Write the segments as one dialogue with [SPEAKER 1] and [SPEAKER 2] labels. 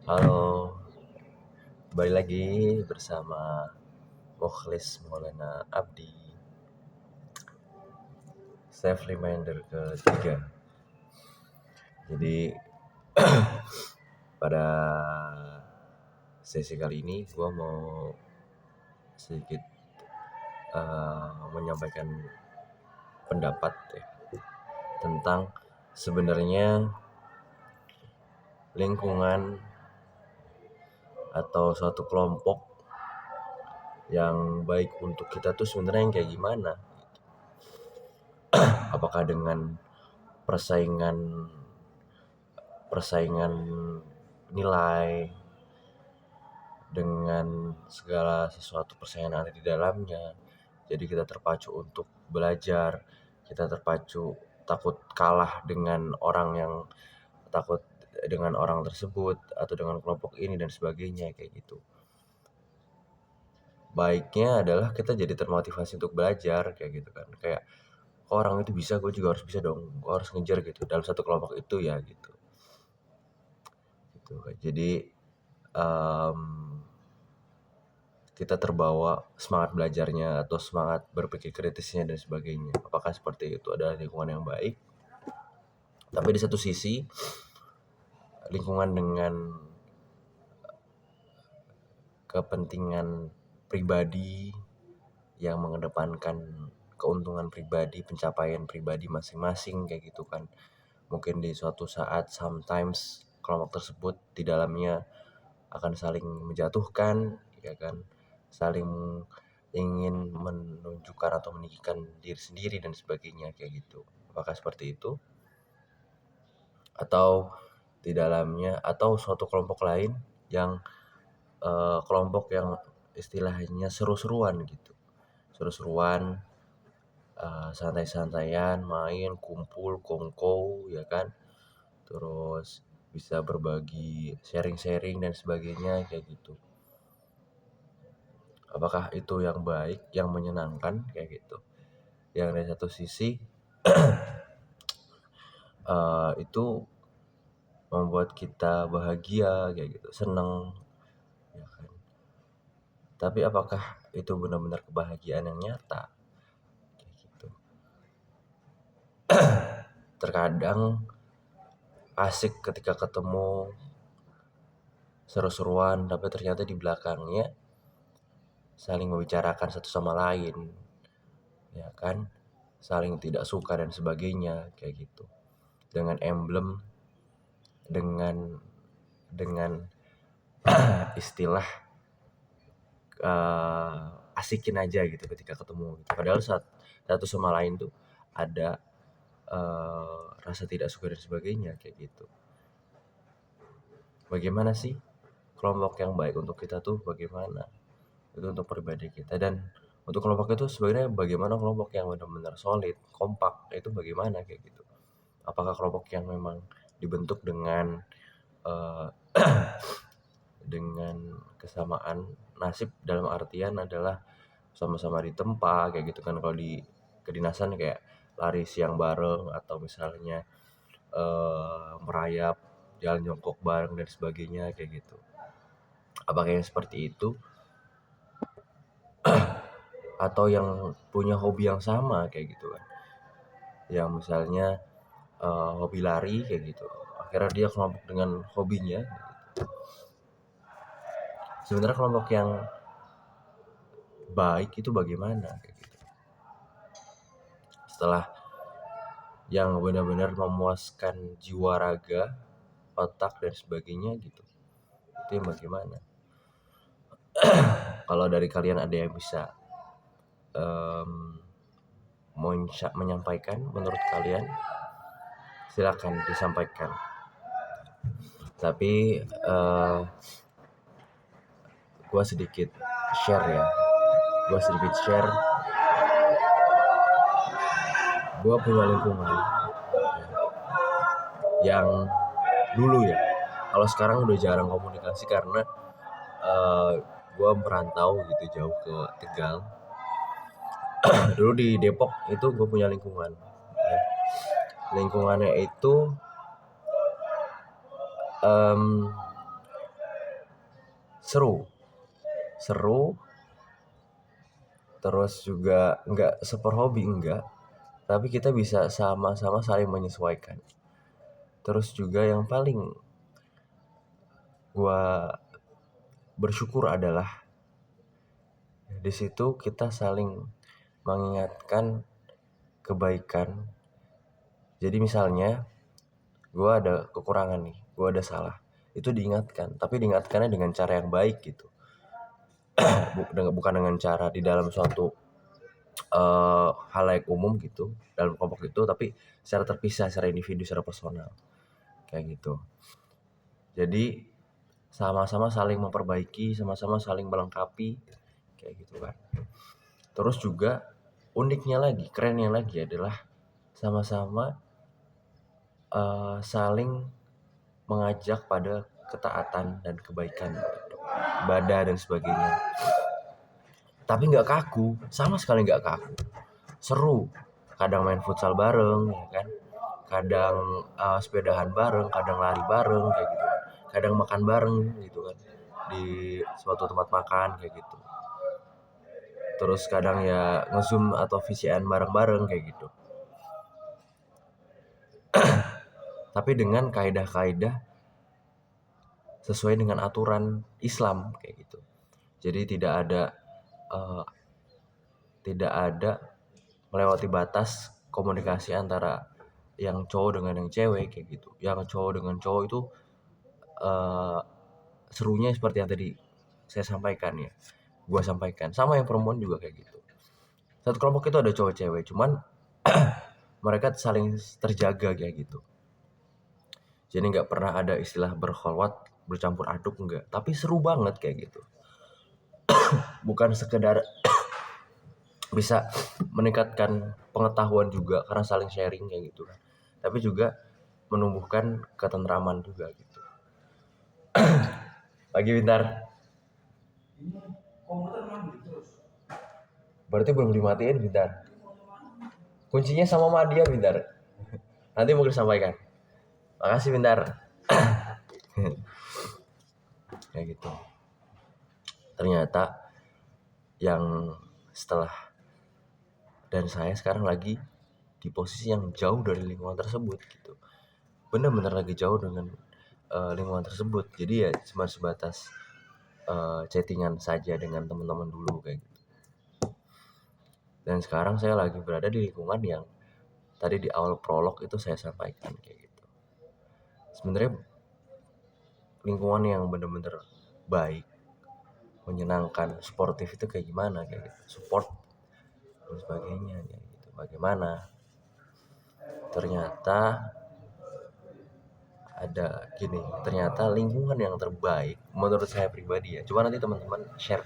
[SPEAKER 1] Halo, kembali lagi bersama Mukhlis Maulana Abdi. Self reminder ketiga. Jadi pada sesi kali ini gue mau sedikit menyampaikan pendapat ya, tentang sebenarnya lingkungan atau suatu kelompok yang baik untuk kita tuh sebenarnya yang kayak gimana? Apakah dengan persaingan persaingan nilai, dengan segala sesuatu persaingan yang ada di dalamnya, jadi kita terpacu untuk belajar, kita terpacu takut kalah dengan orang yang takut dengan orang tersebut atau dengan kelompok ini dan sebagainya kayak gitu. Baiknya adalah kita jadi termotivasi untuk belajar kayak gitu kan, kayak orang itu bisa, gue juga harus bisa dong, gue harus ngejar gitu dalam satu kelompok itu ya gitu. Jadi kita terbawa semangat belajarnya atau semangat berpikir kritisnya dan sebagainya. Apakah seperti itu adalah lingkungan yang baik? Tapi di satu sisi, lingkungan dengan kepentingan pribadi yang mengedepankan keuntungan pribadi, pencapaian pribadi masing-masing kayak gitu kan. Mungkin di suatu saat sometimes kelompok tersebut di dalamnya akan saling menjatuhkan, ya kan, saling ingin menunjukkan atau meninggikan diri sendiri dan sebagainya kayak gitu. Apakah seperti itu? Atau di dalamnya atau suatu kelompok lain yang kelompok yang istilahnya seru-seruan gitu, seru-seruan, santai-santaian, main, kumpul, kongko, ya kan, terus bisa berbagi, sharing-sharing dan sebagainya kayak gitu. Apakah itu yang baik, yang menyenangkan kayak gitu? Yang dari satu sisi itu membuat kita bahagia kayak gitu, seneng, ya kan. Tapi apakah itu benar-benar kebahagiaan yang nyata? Kayak gitu. Terkadang asik ketika ketemu, seru-seruan, tapi ternyata di belakangnya saling membicarakan satu sama lain, ya kan, saling tidak suka dan sebagainya kayak gitu, dengan emblem, dengan istilah asikin aja gitu ketika ketemu gitu. Padahal satu sama lain tuh ada rasa tidak suka dan sebagainya kayak gitu. Bagaimana sih kelompok yang baik untuk kita tuh bagaimana? Itu untuk pribadi kita, dan untuk kelompok itu sebenarnya bagaimana kelompok yang benar-benar solid, kompak, itu bagaimana kayak gitu. Apakah kelompok yang memang dibentuk dengan uh, dengan kesamaan nasib, dalam artian adalah sama-sama ditempa kayak gitu kan, kalau di kedinasan kayak lari siang bareng atau misalnya merayap, jalan jongkok bareng dan sebagainya kayak gitu. Apakah yang seperti itu atau yang punya hobi yang sama kayak gitu kan, yang misalnya hobi lari kayak gitu, akhirnya dia kelompok dengan hobinya gitu. Sebenarnya kelompok yang baik itu bagaimana kayak gitu, setelah yang benar-benar memuaskan jiwa raga, otak dan sebagainya gitu, itu yang bagaimana? Kalau dari kalian ada yang bisa menyampaikan menurut kalian, silakan disampaikan. Tapi gue sedikit share. Gue punya lingkungan yang dulu ya, kalau sekarang udah jarang komunikasi karena gue merantau gitu jauh ke Tegal. Dulu di Depok itu gue punya lingkungan ya. Lingkungannya itu seru, terus juga nggak super hobi enggak, tapi kita bisa sama-sama saling menyesuaikan. Terus juga yang paling gua bersyukur adalah di situ kita saling mengingatkan kebaikan. Jadi misalnya gua ada kekurangan nih, gua ada salah, itu diingatkan, tapi diingatkannya dengan cara yang baik gitu. Bukan dengan cara di dalam suatu halayak umum gitu, dalam kelompok itu, tapi secara terpisah, secara individu, secara personal kayak gitu. Jadi sama-sama saling memperbaiki, sama-sama saling melengkapi kayak gitu kan. Terus juga uniknya lagi, kerennya lagi adalah sama-sama saling mengajak pada ketaatan dan kebaikan gitu, ibadah dan sebagainya. Tapi nggak kaku, sama sekali nggak kaku. Seru, kadang main futsal bareng, ya kan? Kadang sepedahan bareng, kadang lari bareng kayak gitu kan. Kadang makan bareng gitu kan di suatu tempat makan kayak gitu. Terus kadang ya nge-zoom atau VCN bareng-bareng kayak gitu. Tapi dengan kaidah-kaidah sesuai dengan aturan Islam kayak gitu. Jadi uh, tidak ada melewati batas komunikasi antara yang cowok dengan yang cewek kayak gitu. Yang cowok dengan cowok itu uh, serunya seperti yang tadi saya sampaikan ya. Gua sampaikan. Sama yang perempuan juga kayak gitu. Satu kelompok itu ada cowok cewek, cuman mereka saling terjaga kayak gitu. Jadi nggak pernah ada istilah berkholwat, bercampur aduk enggak. Tapi seru banget kayak gitu. Bukan sekedar bisa meningkatkan pengetahuan juga karena saling sharing kayak gitu kan. Tapi juga menumbuhkan ketentraman juga gitu. Lagi bentar. Berarti belum dimatiin bentar. Kuncinya sama Madia bentar. Nanti mungkin sampaikan. Makasih bentar. Kayak gitu. Ternyata yang setelah dan saya sekarang lagi di posisi yang jauh dari lingkungan tersebut gitu. Benar-benar lagi jauh dengan lingkungan tersebut. Jadi ya cuma sebatas chattingan saja dengan teman-teman dulu kayak gitu. Dan sekarang saya lagi berada di lingkungan yang tadi di awal prolog itu saya sampaikan kayak gitu. Sebenarnya lingkungan yang benar-benar baik, menyenangkan, sportif itu kayak gimana kayak gitu. Support dan sebagainya kayak gitu. Bagaimana? Ternyata ada gini, ternyata lingkungan yang terbaik menurut saya pribadi ya. Coba nanti teman-teman share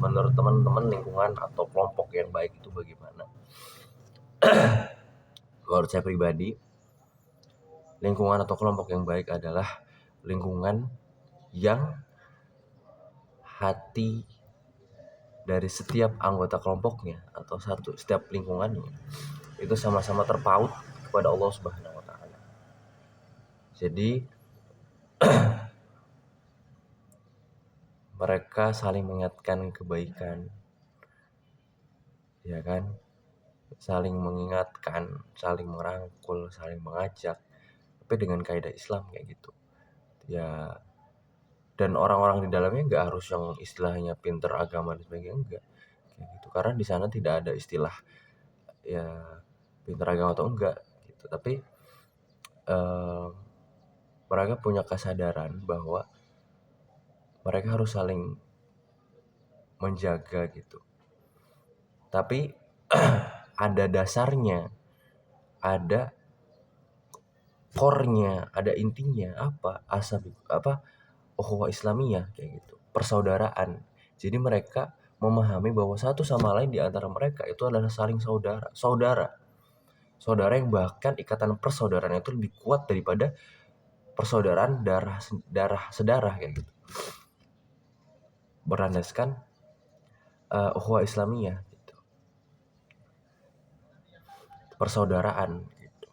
[SPEAKER 1] menurut teman-teman lingkungan atau kelompok yang baik itu bagaimana. Menurut saya pribadi, lingkungan atau kelompok yang baik adalah lingkungan yang hati dari setiap anggota kelompoknya atau setiap lingkungannya itu sama-sama terpaut kepada Allah Subhanahu wa taala. Jadi mereka saling mengingatkan kebaikan, ya kan? Saling mengingatkan, saling merangkul, saling mengajak, tapi dengan kaidah Islam kayak gitu. Ya, dan orang-orang di dalamnya nggak harus yang istilahnya pinter agama dan sebagainya, enggak kayak gitu. Karena di sana tidak ada istilah ya pinter agama atau enggak gitu. Tapi mereka punya kesadaran bahwa mereka harus saling menjaga gitu. Tapi ada dasarnya, ada core-nya, ada intinya apa? Ukhuwah Islamiyah kayak gitu. Persaudaraan. Jadi mereka memahami bahwa satu sama lain di antara mereka itu adalah saling saudara. Saudara yang bahkan ikatan persaudaraan itu lebih kuat daripada persaudaraan darah sedarah kayak gitu. Berlandaskan ukhuwah Islamiyah gitu. Persaudaraan gitu.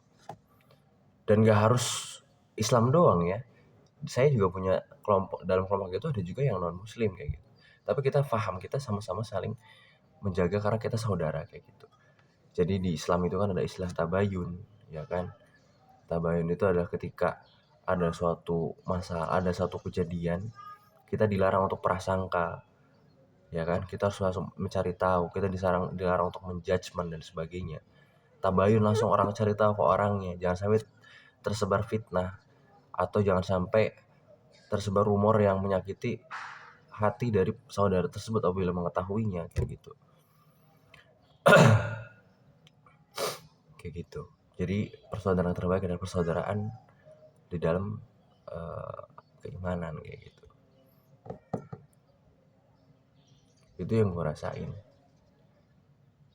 [SPEAKER 1] Dan gak harus Islam doang ya. Saya juga punya dalam kelompok itu ada juga yang non muslim kayak gitu. Tapi kita paham, kita sama-sama saling menjaga karena kita saudara kayak gitu. Jadi di Islam itu kan ada istilah tabayun, ya kan? Tabayun itu adalah ketika ada suatu masalah, ada satu kejadian, kita dilarang untuk prasangka, ya kan? Kita harus langsung mencari tahu, kita dilarang untuk menjudgment dan sebagainya. Tabayun langsung orang cari tahu ke orangnya, jangan sampai tersebar fitnah atau jangan sampai tersebar rumor yang menyakiti hati dari saudara tersebut apabila mengetahuinya kayak gitu. Kayak gitu. Jadi persaudaraan terbaik adalah persaudaraan di dalam keimanan kayak gitu. Itu yang gue rasain.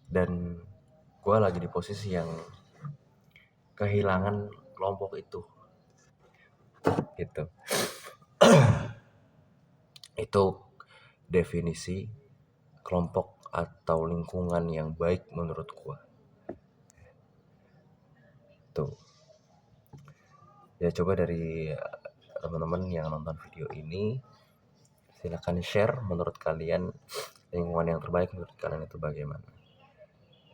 [SPEAKER 1] Dan gue lagi di posisi yang kehilangan kelompok itu gitu. Itu definisi kelompok atau lingkungan yang baik menurut gue. Tuh. Ya coba dari teman-teman yang nonton video ini, silakan share menurut kalian lingkungan yang terbaik menurut kalian itu bagaimana.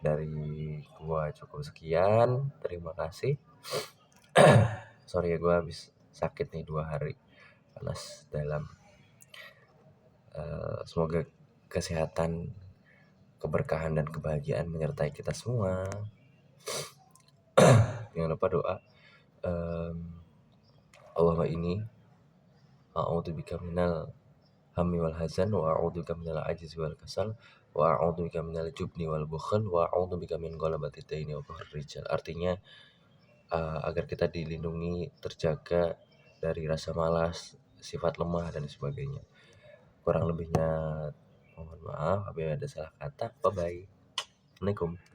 [SPEAKER 1] Dari gua cukup sekian, terima kasih. Sorry ya, gua habis sakit nih 2 hari, panas dalam. Semoga kesehatan, keberkahan dan kebahagiaan menyertai kita semua. Jangan lupa doa. Allahumma inni a'udzubika minal hammi wal hazan wa a'udzubika minal ajzi wal kasal wa a'udzubika minal jubni wal bukhl wa a'udzubika min ghalabati daini wa qahri rijal. Artinya agar kita dilindungi, terjaga dari rasa malas, sifat lemah dan sebagainya. Kurang lebihnya mohon maaf apabila ada salah kata. Bye bye. Assalamualaikum.